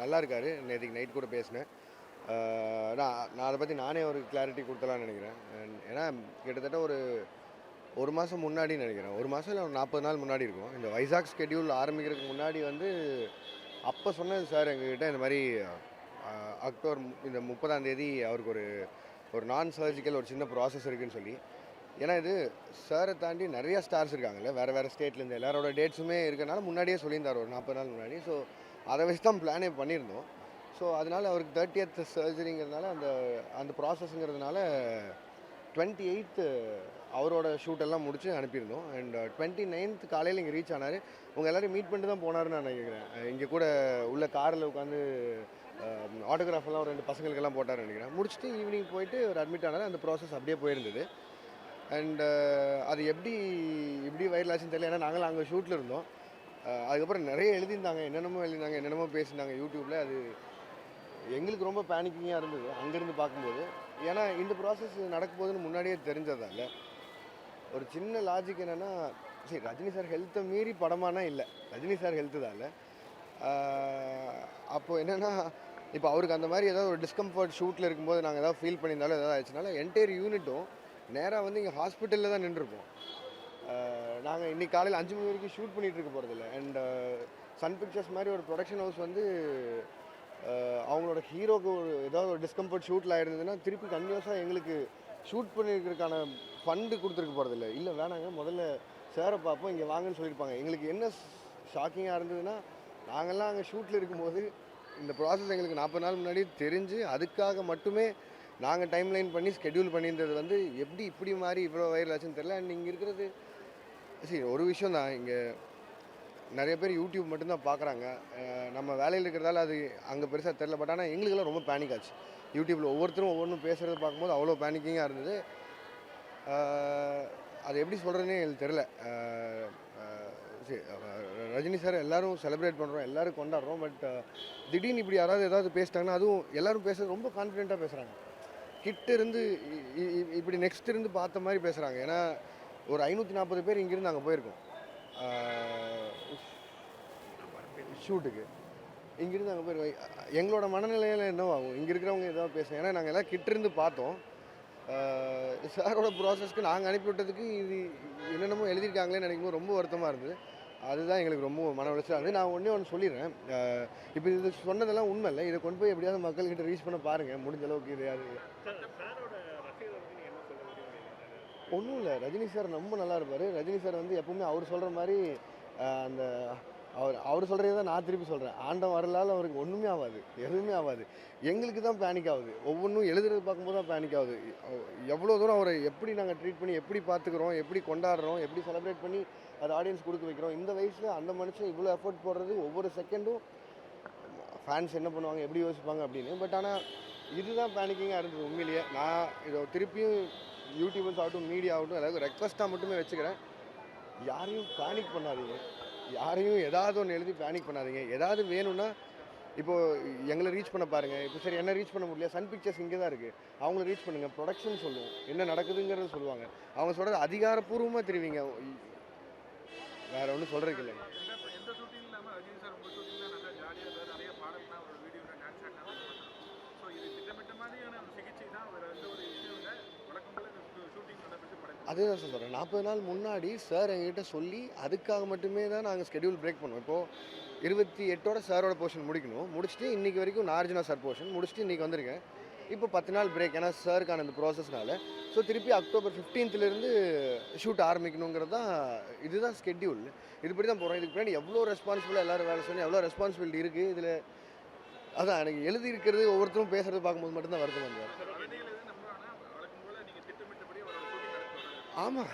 நல்லா இருக்கார். நேற்றுக்கு நைட் கூட பேசினேன். நான் அதை பற்றி நானே ஒரு கிளாரிட்டி கொடுத்தலான்னு நினைக்கிறேன். ஏன்னா கிட்டத்தட்ட ஒரு மாதம் முன்னாடி நினைக்கிறேன். ஒரு மாதம் இல்லை, ஒரு 40 நாள் முன்னாடி இருக்கும். இந்த வைசாக் ஸ்கெட்யூல் ஆரம்பிக்கிறதுக்கு முன்னாடி அப்போ சொன்னது சார் எங்ககிட்ட, இந்த மாதிரி அக்டோபர் இந்த 30ஆம் தேதி அவருக்கு ஒரு நான் சர்ஜிக்கல் ஒரு சின்ன ப்ராசஸ் இருக்குதுன்னு சொல்லி. ஏன்னா இது சாரை தாண்டி நிறையா ஸ்டார்ஸ் இருக்காங்கல்ல, வேறு ஸ்டேட்லேருந்து எல்லாரோட டேட்ஸுமே இருக்கனால முன்னாடியே சொல்லியிருந்தார் ஒரு 40 நாள் முன்னாடி. ஸோ அதை வச்சு தான் பிளானே பண்ணியிருந்தோம். ஸோ அதனால் அவருக்கு 30th சர்ஜரிங்கிறதுனால அந்த ப்ராசஸ்ங்கிறதுனால 28th அவரோட ஷூட்டெல்லாம் முடிச்சு அனுப்பியிருந்தோம். அண்ட் 29th காலையில் இங்கே ரீச் ஆனார். உங்கள் எல்லோரும் மீட் பண்ணிட்டு தான் போனாருன்னு நான் நினைக்கிறேன். இங்கே கூட உள்ள காரில் உட்காந்து ஆட்டோகிராஃபெல்லாம் ஒரு 2 பசங்களுக்கெல்லாம் போட்டார்னு நினைக்கிறேன். முடிச்சுட்டு ஈவினிங் போயிட்டு ஒரு அட்மிட் ஆனார். அந்த ப்ராசஸ் அப்படியே போயிருந்தது. அண்டு அது இப்படி வைரல் ஆச்சுன்னு தெரியல. ஏன்னா நாங்களும் அங்கே ஷூட்டில் இருந்தோம். அதுக்கப்புறம் நிறைய எழுதியிருந்தாங்க, என்னென்னமோ பேசியிருந்தாங்க யூடியூப்பில். அது எங்களுக்கு ரொம்ப பேனிக்கிங்காக இருந்தது அங்கேருந்து பார்க்கும்போது. ஏன்னா இந்த ப்ராசஸ் நடக்க போகுதுன்னு முன்னாடியே தெரிஞ்சதால் ஒரு சின்ன லாஜிக் என்னென்னா, சரி ரஜினி சார் ஹெல்த்தை மீறி படமானா இல்லை, ரஜினி சார் ஹெல்த்து தான் இல்லை. அப்போது என்னென்னா, இப்போ அவருக்கு அந்த மாதிரி ஏதாவது ஒரு டிஸ்கம்ஃபர்ட் ஷூட்டில் இருக்கும்போது நாங்கள் ஏதாவது ஃபீல் பண்ணியிருந்தாலும் ஏதாவது ஆயிடுச்சுனால என்டையர் யூனிட்டும் நேராக இங்கே ஹாஸ்பிட்டலில் தான் நின்றுருப்போம். நாங்கள் இன்றைக்கி காலையில் 5 மணி வரைக்கும் ஷூட் பண்ணிகிட்டு இருக்க போகிறதில்ல. அண்ட் சன் பிக்சர்ஸ் மாதிரி ஒரு ப்ரொடக்ஷன் ஹவுஸ் அவங்களோட ஹீரோக்கு ஏதாவது ஒரு டிஸ்கம்ஃபர்ட் ஷூட்டில் ஆகிருந்ததுன்னா திருப்பி கன்டினியூஸாக எங்களுக்கு ஷூட் பண்ணியிருக்கிறதுக்கான ஃபண்டு கொடுத்துருக்க போகிறதில்ல. இல்லை வேணாங்க, முதல்ல சேரை பார்ப்போம், இங்கே வாங்கன்னு சொல்லியிருப்பாங்க. எங்களுக்கு என்ன ஷாக்கிங்காக இருந்ததுன்னா, நாங்கள்லாம் அங்கே ஷூட்டில் இருக்கும்போது இந்த ப்ராசஸ் எங்களுக்கு 40 நாள் முன்னாடி தெரிஞ்சு அதுக்காக மட்டுமே நாங்கள் டைம் லைன் பண்ணி ஸ்கெடியூல் பண்ணியிருந்தது எப்படி இப்படி மாதிரி இவ்வளோ வைரல் ஆச்சுன்னு தெரியல. அண்ட் இங்கே இருக்கிறது சரி ஒரு விஷயம் தான், இங்கே நிறைய பேர் யூடியூப் மட்டும்தான் பார்க்குறாங்க. நம்ம வேலையில் இருக்கிறதால அது அங்கே பெருசாக தெரில. பட் ஆனால் எங்களுக்கெல்லாம் ரொம்ப பேனிக் ஆச்சு. யூடியூப்பில் ஒவ்வொருத்தரும் ஒவ்வொன்றும் பேசுகிறத பார்க்கும்போது அவ்வளோ பேனிக்கிங்காக இருந்தது. அது எப்படி சொல்கிறதுனே எனக்கு தெரில. சரி, ரஜினி சார் எல்லோரும் செலிப்ரேட் பண்ணுறோம், எல்லோரும் கொண்டாடுறோம். பட் திடீர்னு இப்படி ஏதாவது பேசிட்டாங்கன்னா, அதுவும் எல்லோரும் பேசுகிறது ரொம்ப கான்ஃபிடென்ட்டாக பேசுகிறாங்க. கிட்ட இருந்து இப்படி நெக்ஸ்ட் இருந்து பார்த்த மாதிரி பேசுகிறாங்க. ஏன்னா ஒரு 540 பேர் இங்கேருந்து அங்கே போயிருக்கோம் ஷூட்டுக்கு. இங்கேருந்து அங்கே போயிருக்கோம். எங்களோட மனநிலையில் என்னவோ ஆகும், இங்கே இருக்கிறவங்க ஏதாவது பேசுவோம். ஏன்னா நாங்கள் எல்லாம் கிட்டேருந்து பார்த்தோம். சாரோட ப்ராசஸ்க்கு நாங்கள் அனுப்பிவிட்டதுக்கு இது என்னென்னமோ எழுதியிருக்காங்களேன்னு நினைக்கும்போது ரொம்ப வருத்தமாக இருந்தது. அதுதான் எங்களுக்கு ரொம்ப மன உளைச்சலாக இருந்தது. நான் ஒன்று சொல்லிடுறேன். இப்போ இது சொன்னதெல்லாம் உண்மை இல்லை. இதை கொண்டு போய் எப்படியாவது மக்கள்கிட்ட ரீச் பண்ண பாருங்கள் முடிஞ்ச அளவுக்கு. இது ஒன்றும் இல்லை, ரஜினி சார் ரொம்ப நல்லா இருப்பார். ரஜினி சார் எப்பவுமே அவர் சொல்கிற மாதிரி அந்த அவர் சொல்கிறதே தான் நான் திருப்பி சொல்கிறேன். ஆண்டம் வரலால் அவருக்கு ஒன்றுமே ஆகாது, எதுவுமே ஆகாது. எங்களுக்கு தான் பேனிக் ஆகுது. ஒவ்வொன்றும் எழுதுறது பார்க்கும்போது தான் பேனிக் ஆகுது. எவ்வளோ தூரம் அவரை எப்படி நாங்கள் ட்ரீட் பண்ணி எப்படி பார்த்துக்குறோம், எப்படி கொண்டாடுறோம், எப்படி செலிப்ரேட் பண்ணி அது ஆடியன்ஸ் கொடுக்க வைக்கிறோம். இந்த வயசில் அந்த மனுஷன் இவ்வளோ எஃபர்ட் போடுறது, ஒவ்வொரு செகண்டும் ஃபேன்ஸ் என்ன பண்ணுவாங்க, எப்படி யோசிப்பாங்க அப்படின்னு. பட் ஆனால் இதுதான் பேனிக்கிங்காக இருந்தது உண்மையிலேயே. நான் இதை திருப்பியும் யூடியூபர்ஸ் ஆகட்டும், மீடியா ஆகட்டும், எல்லாருக்கும் ரெக்வஸ்ட்டாக மட்டுமே வச்சுக்கிறேன். யாரையும் பேனிக் பண்ணாதீங்க, யாரையும் ஏதாவது ஒன்று எழுதி பேனிக் பண்ணாதீங்க. ஏதாவது வேணும்னா இப்போது எங்களை ரீச் பண்ண பாருங்கள். இப்போ சரி என்ன ரீச் பண்ண முடியல, சன் பிக்சர்ஸ் இங்கே தான் இருக்குது, அவங்கள ரீச் பண்ணுங்கள். ப்ரொடக்ஷன் சொல்லுவோம், என்ன நடக்குதுங்கிறது சொல்லுவாங்க. அவங்க சொல்கிறது அதிகாரப்பூர்வமாக தெரிவிங்க. வேறு ஒன்றும் சொல்கிறதுக்கு இல்லை. அதுதான் சார் சொல்கிறேன். 40 நாள் முன்னாடி சார் எங்ககிட்ட சொல்லி அதுக்காக மட்டுமே தான் நாங்கள் ஸ்கெடியூல் பிரேக் பண்ணுவோம். இப்போது 28ஓட சாரோட போர்ஷன் முடிக்கணும். முடிச்சுட்டு இன்றைக்கி வரைக்கும் நார்ஜினா சார் போர்ஷன் முடிச்சுட்டு இன்றைக்கி வந்திருக்கேன். இப்போ 10 நாள் பிரேக், ஏன்னா சாருக்கான இந்த ப்ராசஸ்னால. ஸோ திருப்பி அக்டோபர் 15லேருந்து ஷூட் ஆரம்பிக்கணுங்கிறது தான், இதுதான் ஸ்கெட்யூல். இதுபடி தான் போகிறோம். இதுக்கு பின்னாடி எவ்வளோ ரெஸ்பான்சிபிளாக எல்லோரும் வேலை சொல்லி எவ்வளோ ரெஸ்பான்சிபிலிட்டி இருக்குது இதில். அதான் எனக்கு எழுதி இருக்கிறது ஒவ்வொருத்தரும் பேசுகிறது பார்க்கும்போது மட்டும்தான் வருத்தம் வந்தார். ஆமாம்.